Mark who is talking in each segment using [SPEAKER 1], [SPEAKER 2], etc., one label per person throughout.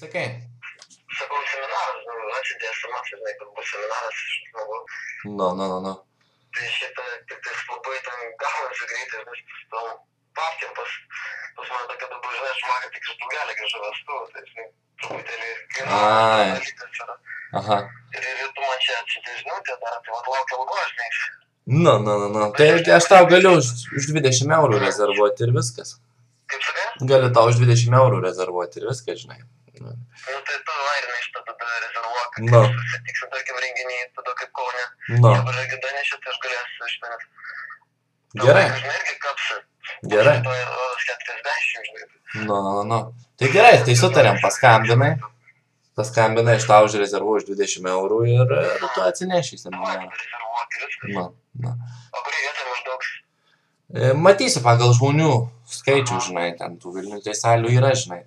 [SPEAKER 1] Sakai.
[SPEAKER 2] Sakau, seminaras, atsiudė SMS, žinai, kad bus seminaras iš žmogų.
[SPEAKER 1] Nu.
[SPEAKER 2] Tai šitą, tik tais labai ten gaunasi greitai, nes tam papkėm pas mane tokia dabar, žinai, aš maga tik iš Draugelio grįžau vestuvų, tai žinai, truputėlį kainuoja dalykas yra.
[SPEAKER 1] Aha.
[SPEAKER 2] Ir tu man čia atsiuntei žinutę dar, tai vat laukia ilgo, žinai.
[SPEAKER 1] Nu. Tai aš tau galiu už 20 eurų rezervuoti ir viskas.
[SPEAKER 2] Kaip sakai?
[SPEAKER 1] Galiu tau už 20 eurų rezervuoti ir viskas, žinai.
[SPEAKER 2] Nu tai tu airinai šitą tada rezervuok,
[SPEAKER 1] Nu.
[SPEAKER 2] kaip susitiksim, tarkim, renginį, tada kaip Kaune.
[SPEAKER 1] Nu.
[SPEAKER 2] Jeigu regida nešit, tai aš galėsiu šitą, nes...
[SPEAKER 1] Gerai.
[SPEAKER 2] Žinai, irgi kapsi.
[SPEAKER 1] Gerai.
[SPEAKER 2] To ir 40, žinai.
[SPEAKER 1] Nu. Tai gerai, tai sutarėm, paskambinai, aš tau už rezervu už 20 eurų ir tu atsineši į seminarą.
[SPEAKER 2] Rezervuok ir viskas.
[SPEAKER 1] Nu.
[SPEAKER 2] O kurį vietą maždaug?
[SPEAKER 1] Matysi pagal žmonių skaičių, žinai, ten tų Vilnių tai salių yra, žinai,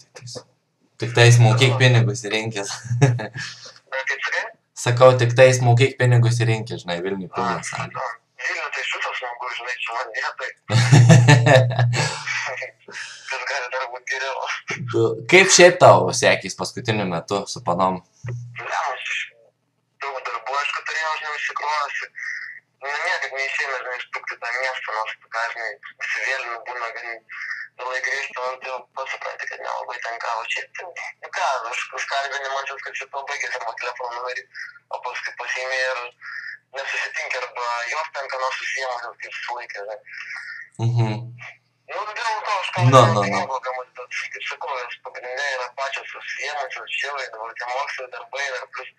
[SPEAKER 1] tik tais mokėk pinigus ir rinkis.
[SPEAKER 2] Kaip sakai?
[SPEAKER 1] Sakau, tik tais mokėk pinigus ir rinkis, žinai, Vilnių pilna salė.
[SPEAKER 2] Vilnių tai šitą smagu, žinai, čia man vietai. Kas gali dar būt geriau.
[SPEAKER 1] Kaip šiaip tau sekės paskutiniu metu su panom?
[SPEAKER 2] Daug darbų, aišku, turėjau, žinai, išsikrovęs. Niekaip neišeina, žinai, ištrukti tą miestą, nors, ką, žinai, įsivėlinu būna, gan vėlai grįžti, man tai pats supranti, kad nelabai ten ką. O šiaip, nu ką, aš užkalbinį mančiau, kad šitą baigės arba telefono numerį, o paskui pasiėmė ir nesusitinkę, arba jos ten ką nors susijėmusios, kaip sulaikė, žinai. Nu, dėl to aš kalbėjau, bet, kaip sakau, jos pagrindė yra pačios susijėmusios, žiauriai, dabar tie mokslai darbai, ir plus,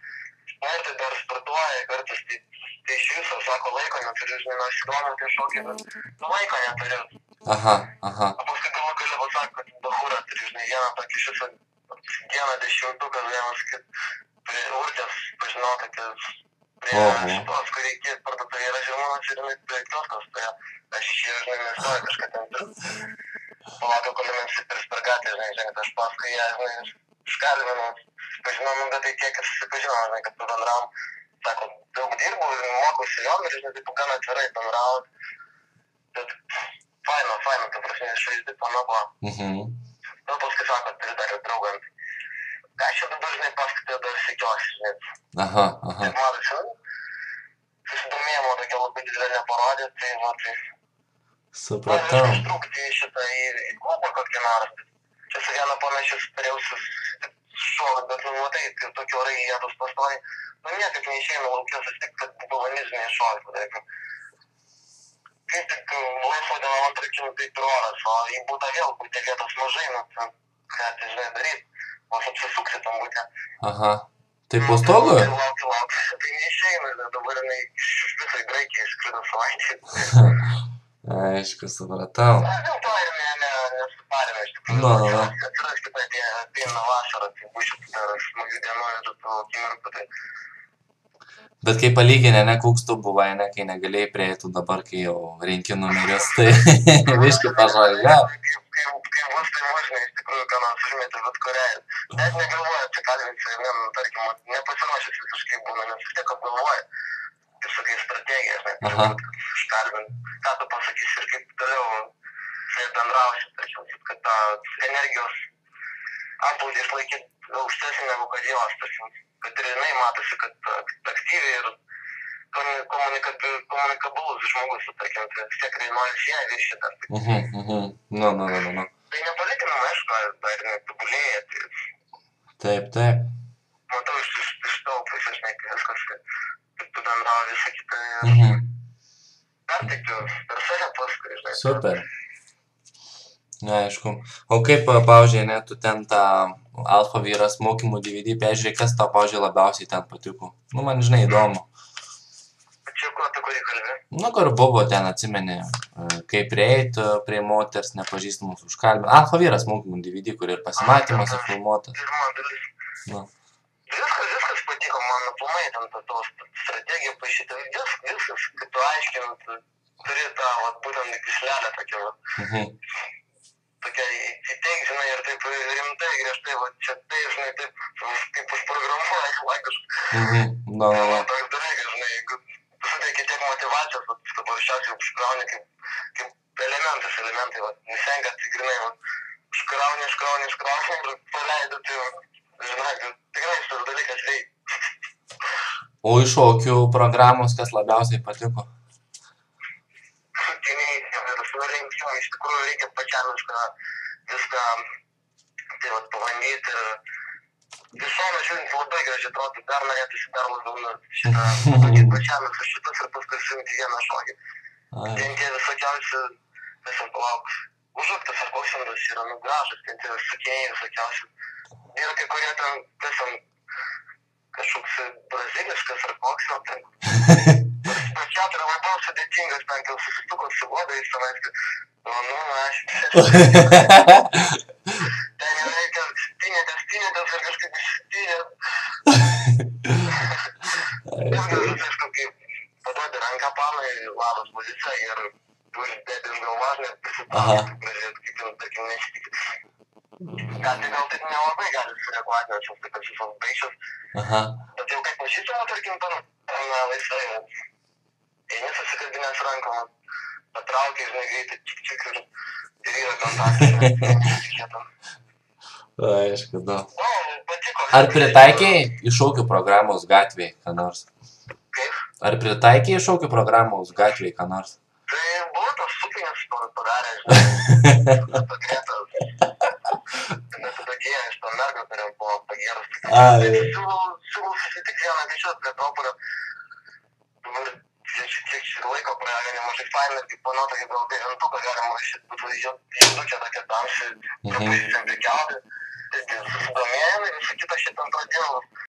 [SPEAKER 2] na ir tai dar startuoja, kartais tai iš viso, sako, laiko neturiu, žinai, nors įdomu tie šokiai, bet, nu, laiko neturiu.
[SPEAKER 1] Aha.
[SPEAKER 2] O paskui galų gale pasako, kad bahūrą turiu, žinai, vieną tokį šitą, vieną dešimtuką, vienas, kad prie urtės pažinau, kad prie šitos, kur reikės parduotuvėje yra žirmūnas ir jinai prie kioskos, tai aš išėjau, žinai, nestoju kažką ten turiu. Palaukiau, kol jinai nusipirks per gatvę, žinai, kad aš paskui ją, žinai, iškalbinau, pažinau, nu, bet tai tiek ir susipažinau, žinai, kad pabendravom, sako, daug dirbu ir mokausi jom ir, žinai, taip gan atvirai bendravom, bet faina, ta prasme, išvaizdi panago. Nu, paskui sako, turi dar ir draugant. Ką aš čia dabar, žinai, paskui dar sekiuosi, žinai.
[SPEAKER 1] Aha.
[SPEAKER 2] Ir matosi, susidomėjimo tokia labai didelė neparodė, tai, va, tai...
[SPEAKER 1] Supratau.
[SPEAKER 2] Man ištrūkti šitą į klubą kokį nors. Čia su viena panašius turėjausius šovą, bet, nu, matai, kai tokie orai jėtus pastoji, nu, niekaip neišeina laukė susitikti, kad balonizmė šovė, padarėkim. Kaip tik laisvo dieną antrakim, taip ir oras, o į būtą vėl būtė vietos mažai, nu, ką tai, žinai, daryti, vos apsisuksi tam būtė.
[SPEAKER 1] Aha. Tai po stogu?
[SPEAKER 2] Tai laukiu, tai neišeina, dabar jinai iš viso į Graikiją išskrido savaitę.
[SPEAKER 1] Aišku, supratau.
[SPEAKER 2] Dėl to ir nesuparėme, iš tikrųjų. Atsiras kitą ateina vasarą, tai būčiau dar smagių dienų ir tų akimirkų, tai...
[SPEAKER 1] Bet kai palyginę, ne, koks tu buvai, ne, kai negalėjai prieiti dabar, kai jau renki numerius, tai viški pažalga.
[SPEAKER 2] Kai bus, tai mažinai, iš tikrųjų, ką nors užmėti bet kuriai. Net negalvoja, čia kalbinti, tarkim, nepasiruošęs visiškai būna, nes vis tiek apgalvoja, kaip sakai, strategija, žinai, užkalbinti, ką tu pasakysi ir kaip toliau su bendrausi, tačiau, kad tą energijos atplūdį išlaikyti aukštesnį negu kad jos, tačiau, kad ir jinai matosi, kad aktyviai ir komunikabilus žmogus, tarkim, tai vis tiek nori ją viršyti.
[SPEAKER 1] Nu.
[SPEAKER 2] Tai nepalikinam, aišku, dar netobulėja, tai...
[SPEAKER 1] Taip.
[SPEAKER 2] Matau iš tavo pusės, žinai, kai viskas, kad tu bendrauji visą kitą ir... Perteikiu per save paskui, žinai.
[SPEAKER 1] Super. Aišku. O kaip, pavyzdžiui, ne, tu ten tą Alfa vyras mokymų DVD peržiūrėjai, kas tau, pavyzdžiui, labiausiai ten patiko? Nu, man, žinai, įdomu.
[SPEAKER 2] Čia ko, apie kurį kalbė?
[SPEAKER 1] Nu, kur buvo ten, atsimeni, kaip prieit prie moters nepažįstamus užkalbinti. Alfa vyras mokymų DVD, kur ir pasimatymas filmuotas.
[SPEAKER 2] Pirma dalis.
[SPEAKER 1] Nu.
[SPEAKER 2] Viskas patiko man, aplamai, ten tą strategiją pašytą. Viskas, kad tu aiškinant, turi tą, būtent, kislelę tokią, tokia įteik, žinai, ir taip rimtai, griežtai, čia tai, žinai, taip, kaip užprogramuoja, laikiškai.
[SPEAKER 1] No.
[SPEAKER 2] Toks dalykas, žinai, jeigu suteikia tiek motivacijos, paprasčiausiai užkrauni kaip elementai, nusengia, tai grinai, užkrauni ir paleidi, tai
[SPEAKER 1] O iš šokių programos kas labiausiai patiko?
[SPEAKER 2] Šutiniai ir surinkimai, iš tikrųjų reikia pačiam viską tai vat pabandyti. Visomis žiūrint labai gražiai atrodo, dar norėtųsi dar labiau šitą pabandyti pačiam visus šitus ir paskui surinkti vieną šokį. Ten tie visokiausi, tiesiog palauk, užaktas ar kosindas yra gražus, ten tie sakiniai visokiausi. Ir kai kurie ten, tiesiog kažkoks braziliškas ar koks, ten pačiat yra labiau sudėtingas, ten kai susistukot su godais, aš ten jau reikia stynėtės ir kažkaip išstynėt. Viskas kaip paduodi ranką panai, labas pozicija ir turi dėti iš galvažnį ir prisitaukti, gražiai, kaip jau, tarkim, neštikit. Tai gal taip nelabai gali sureaguoti, nes jau taip visos baigščios. Bet jau kaip pažįstama, tarkim, ten laisvai, eini susikabinęs rankom, patraukia, žinai, greitai, čik ir yra kontaktas, netikėtam.
[SPEAKER 1] Aišku, da.
[SPEAKER 2] Patiko.
[SPEAKER 1] Ar pritaikei iš šokių programos gatvėj, ką nors?
[SPEAKER 2] Kaip?
[SPEAKER 1] Ar pritaikei iš šokių programos gatvėj, ką nors?
[SPEAKER 2] Tai buvo tos sukinės padarė, žinai, pagrėtas. Nesudakėję iš to mergo, kuriam buvo pagėrus. Siūlau susitik vieną greičiau prie Topolio. Dabar kiek laiko praėjo nemažai fainų ir kaip manau, tokį gal tai rentuką galima rašyti, būtų žindučia tokia tamsi, truputį ten prikelti. Susidomėjome ir visą kitą šitą pradėjau